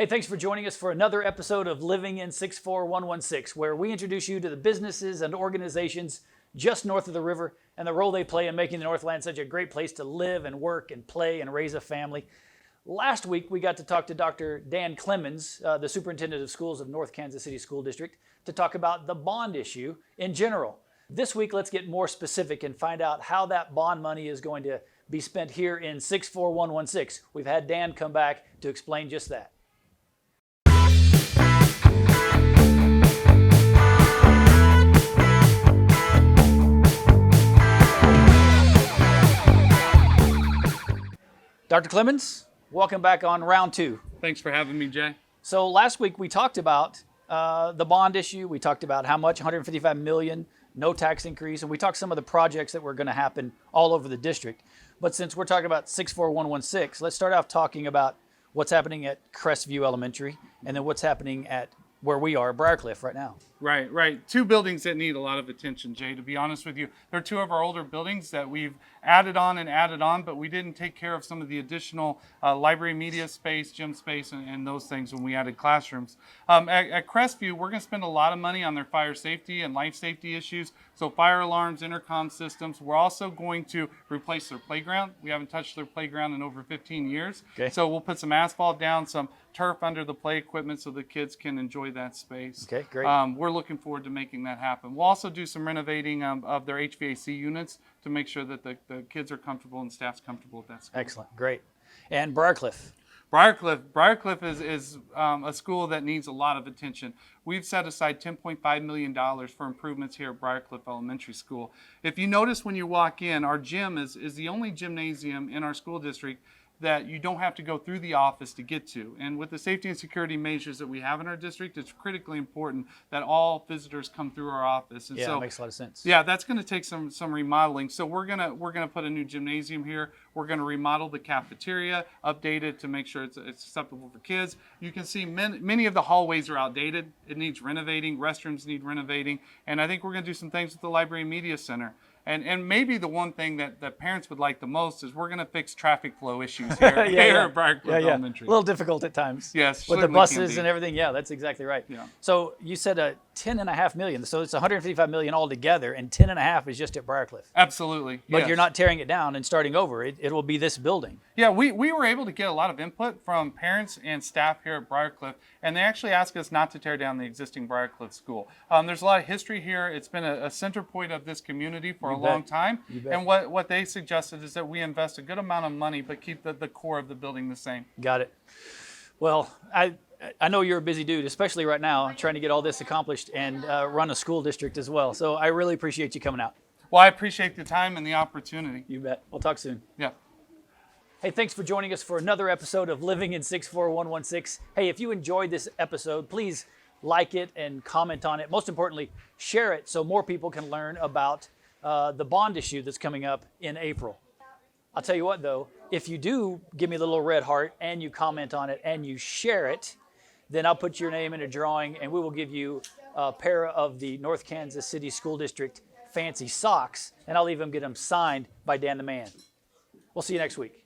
Hey, thanks for joining us for another episode of Living in 64116, where we introduce you to the businesses and organizations just north of the river and the role they play in making the Northland such a great place to live and work and play and raise a family. Last week, we got to talk to Dr. Dan Clemens, the superintendent of schools of North Kansas City School District, to talk about the bond issue in general. This week, let's get more specific and find out how that bond money is going to be spent here in 64116. We've had Dan come back to explain just that. Dr. Clemens, welcome back on round two. Thanks for having me, Jay. So last week we talked about the bond issue. We talked about how much, $155 million, no tax increase, and we talked some of the projects that were going to happen all over the district. But since we're talking about 64116, let's start off talking about what's happening at Crestview Elementary and then what's happening at where we are, Briarcliff, right now. Right. Two buildings that need a lot of attention, Jay, to be honest with you. They're two of our older buildings that we've added on, but we didn't take care of some of the additional library media space, gym space, and those things when we added classrooms. At Crestview, we're going to spend a lot of money on their fire safety and life safety issues. So fire alarms, intercom systems. We're also going to replace their playground. We haven't touched their playground in over 15 years. Okay. So we'll put some asphalt down, some turf under the play equipment so the kids can enjoy that space. Okay, great. We're looking forward to making that happen. We'll also do some renovating of their HVAC units to make sure that the kids are comfortable and staff's comfortable at that school. Excellent, great. And Briarcliff. Briarcliff is a school that needs a lot of attention. We've set aside $10.5 million for improvements here at Briarcliff Elementary School. If you notice when you walk in, our gym is the only gymnasium in our school district that you don't have to go through the office to get to. And with the safety and security measures that we have in our district, it's critically important that all visitors come through our office. And yeah, so, that makes a lot of sense. Yeah, that's going to take some remodeling. So we're gonna put a new gymnasium here. We're going to remodel the cafeteria, update it to make sure it's acceptable for kids. You can see many of the hallways are outdated. It needs renovating. Restrooms need renovating. And I think we're going to do some things with the Library and Media Center. And maybe the one thing that parents would like the most is we're going to fix traffic flow issues here, at Briarcliff Elementary. A little difficult at times. Yes, with the buses and everything. Yeah, that's exactly right. Yeah. So you said $10.5 million. So it's $155 million altogether, and $10.5 is just at Briarcliff. Absolutely. But you're not tearing it down and starting over. It will be this building. Yeah, we were able to get a lot of input from parents and staff here at Briarcliff, and they actually asked us not to tear down the existing Briarcliff school. There's a lot of history here. It's been a center point of this community for a long time. And what they suggested is that we invest a good amount of money, but keep the core of the building the same. Got it. Well, I know you're a busy dude, especially right now, trying to get all this accomplished and run a school district as well. So I really appreciate you coming out. Well, I appreciate the time and the opportunity. You bet. We'll talk soon. Yeah. Hey, thanks for joining us for another episode of Living in 64116. Hey, if you enjoyed this episode, please like it and comment on it. Most importantly, share it so more people can learn about the bond issue that's coming up in April. I'll tell you what, though, if you do give me the little red heart and you comment on it and you share it, then I'll put your name in a drawing and we will give you a pair of the North Kansas City School District fancy socks, and I'll even get them signed by Dan the Man. We'll see you next week.